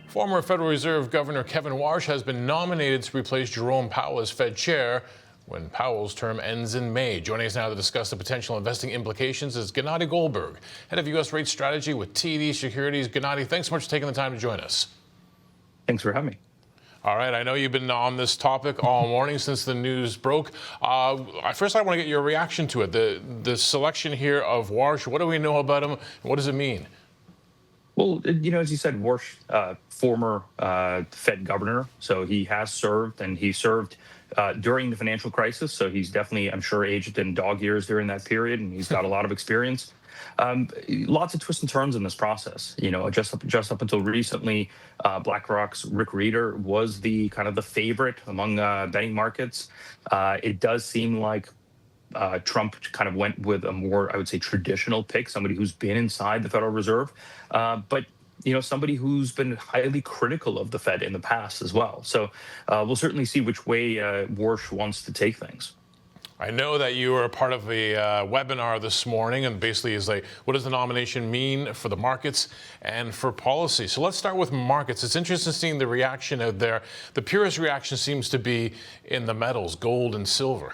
Former Federal Reserve Governor Kevin Warsh has been nominated to replace Jerome Powell as Fed chair when Powell's term ends in May. Joining us now to discuss the potential investing implications is Gennady Goldberg, head of U.S. rate strategy with TD Securities. Gennady, thanks so much for taking the time to join us. Thanks for having me. All right, I know you've been on this topic all morning since the news broke. First, I want to get your reaction to it. The selection here of Warsh, what do we know about him? What does it mean? Well, as you said, Warsh, former Fed governor, so he has served, and he served during the financial crisis. So he's definitely, I'm sure, aged in dog years during that period, and he's got a lot of experience. Lots of twists and turns in this process. Just up until recently, BlackRock's Rick Rieder was the kind of the favorite among betting markets. It does seem like Trump kind of went with a more, I would say, traditional pick, somebody who's been inside the Federal Reserve, but somebody who's been highly critical of the Fed in the past as well. So we'll certainly see which way Warsh wants to take things. I know that you were a part of a webinar this morning, and basically is like, what does the nomination mean for the markets and for policy? So let's start with markets. It's interesting seeing the reaction out there. The purest reaction seems to be in the metals, gold and silver.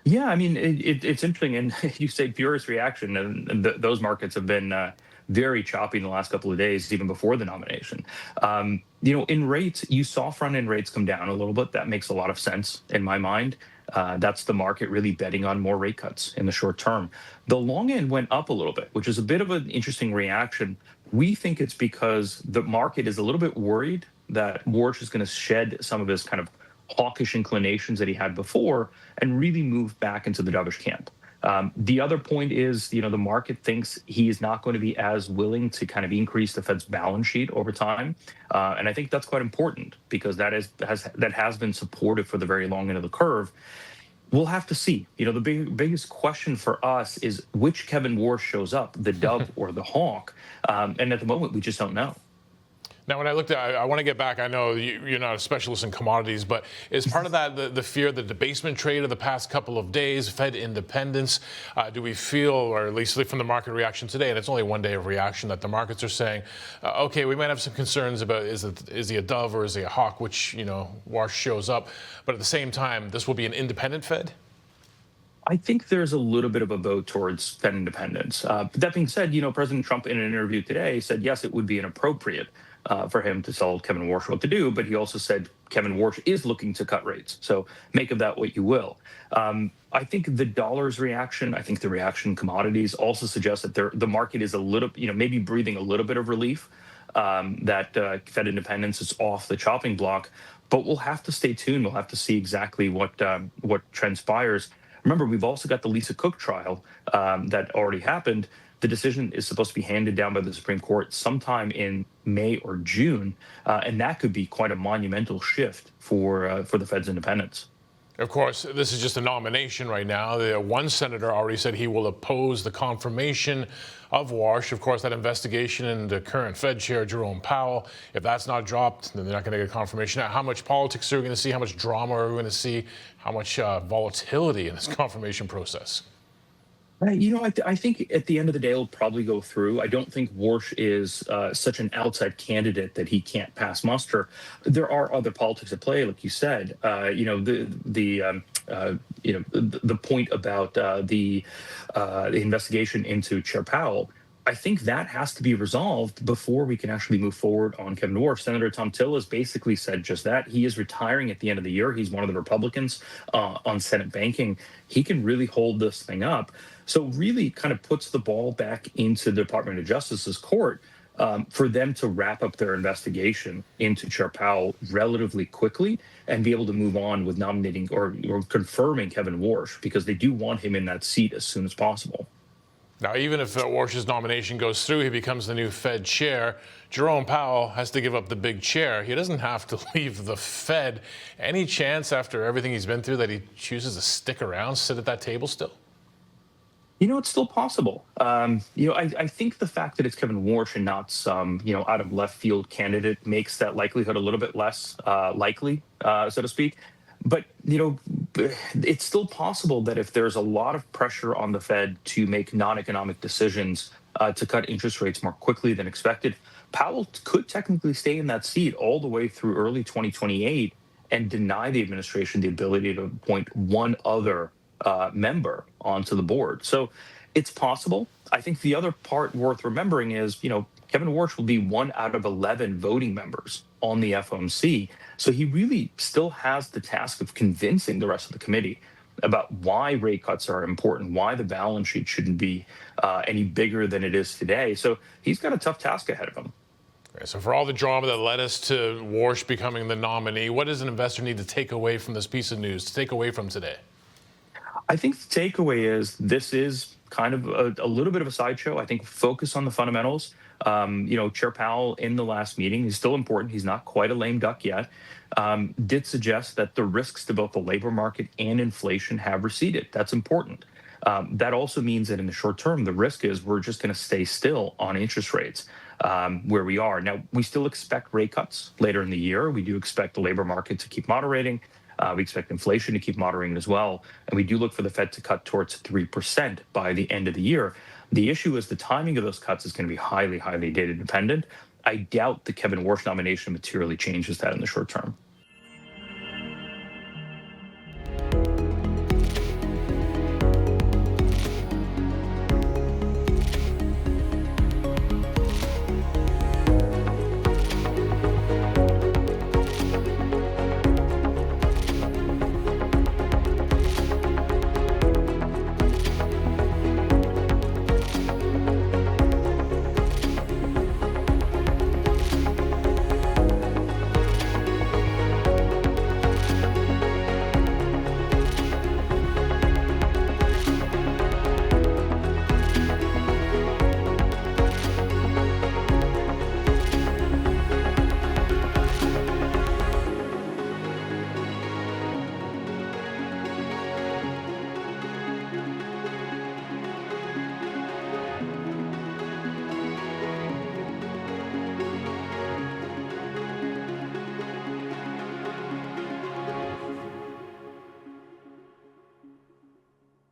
Yeah, I mean, it's interesting, and you say purest reaction, and those markets have been very choppy in the last couple of days, even before the nomination. In rates, you saw front-end rates come down a little bit. That makes a lot of sense in my mind. That's the market really betting on more rate cuts in the short term. The long end went up a little bit, which is a bit of an interesting reaction. We think it's because the market is a little bit worried that Warsh is going to shed some of his kind of hawkish inclinations that he had before and really move back into the dovish camp. The other point is, the market thinks he is not going to be as willing to kind of increase the Fed's balance sheet over time. And I think that's quite important because that has been supportive for the very long end of the curve. We'll have to see. The biggest question for us is which Kevin Warsh shows up, the dove or the hawk. And at the moment, we just don't know. Now, when I looked at, I want to get back. I know you're not a specialist in commodities, but is part of that the fear, the debasement trade of the past couple of days, Fed independence? Do we feel, or at least from the market reaction today, and it's only one day of reaction, that the markets are saying, okay, we might have some concerns about is he a dove or is he a hawk, which Warsh shows up, but at the same time, this will be an independent Fed? I think there's a little bit of a vote towards Fed independence. But that being said, President Trump in an interview today said, yes, it would be inappropriate for him to tell Kevin Warsh what to do, but he also said Kevin Warsh is looking to cut rates. So make of that what you will. I think the dollar's reaction, I think the reaction in commodities also suggests that the market is a little, maybe breathing a little bit of relief that Fed independence is off the chopping block. But we'll have to stay tuned. We'll have to see exactly what transpires. Remember, we've also got the Lisa Cook trial that already happened. The decision is supposed to be handed down by the Supreme Court sometime in May or June, and that could be quite a monumental shift for the Fed's independence. Of course, this is just a nomination right now. One senator already said he will oppose the confirmation of Warsh. Of course, that investigation into current Fed chair Jerome Powell, if that's not dropped, then they're not going to get confirmation. Now, how much politics are we going to see? How much drama are we going to see? How much volatility in this confirmation process? I think at the end of the day, it'll probably go through. I don't think Warsh is such an outside candidate that he can't pass muster. There are other politics at play, like you said. The point about the investigation into Chair Powell. I think that has to be resolved before we can actually move forward on Kevin Warsh. Senator Thom Tillis has basically said just that. He is retiring at the end of the year. He's one of the Republicans on Senate banking. He can really hold this thing up. So really kind of puts the ball back into the Department of Justice's court for them to wrap up their investigation into Chair Powell relatively quickly and be able to move on with nominating or confirming Kevin Warsh, because they do want him in that seat as soon as possible. Now, even if Warsh's nomination goes through, he becomes the new Fed chair. Jerome Powell has to give up the big chair. He doesn't have to leave the Fed. Any chance after everything he's been through that he chooses to stick around, sit at that table still? It's still possible. I think the fact that it's Kevin Warsh and not some, out of left field candidate makes that likelihood a little bit less likely, so to speak. But, it's still possible that if there's a lot of pressure on the Fed to make non-economic decisions to cut interest rates more quickly than expected. Powell could technically stay in that seat all the way through early 2028 and deny the administration the ability to appoint one other member onto the board. So it's possible. I think the other part worth remembering is, Kevin Warsh will be 1 out of 11 voting members on the FOMC. So he really still has the task of convincing the rest of the committee about why rate cuts are important, why the balance sheet shouldn't be any bigger than it is today. So he's got a tough task ahead of him. Okay, so for all the drama that led us to Warsh becoming the nominee, what does an investor need to take away from this piece of news, to take away from today? I think the takeaway is this is kind of a little bit of a sideshow. I think focus on the fundamentals. Chair Powell in the last meeting, he's still important. He's not quite a lame duck yet. Did suggest that the risks to both the labor market and inflation have receded. That's important. That also means that in the short term, the risk is we're just going to stay still on interest rates where we are. Now, we still expect rate cuts later in the year. We do expect the labor market to keep moderating. We expect inflation to keep moderating as well. And we do look for the Fed to cut towards 3% by the end of the year. The issue is the timing of those cuts is going to be highly, highly data dependent. I doubt the Kevin Warsh nomination materially changes that in the short term.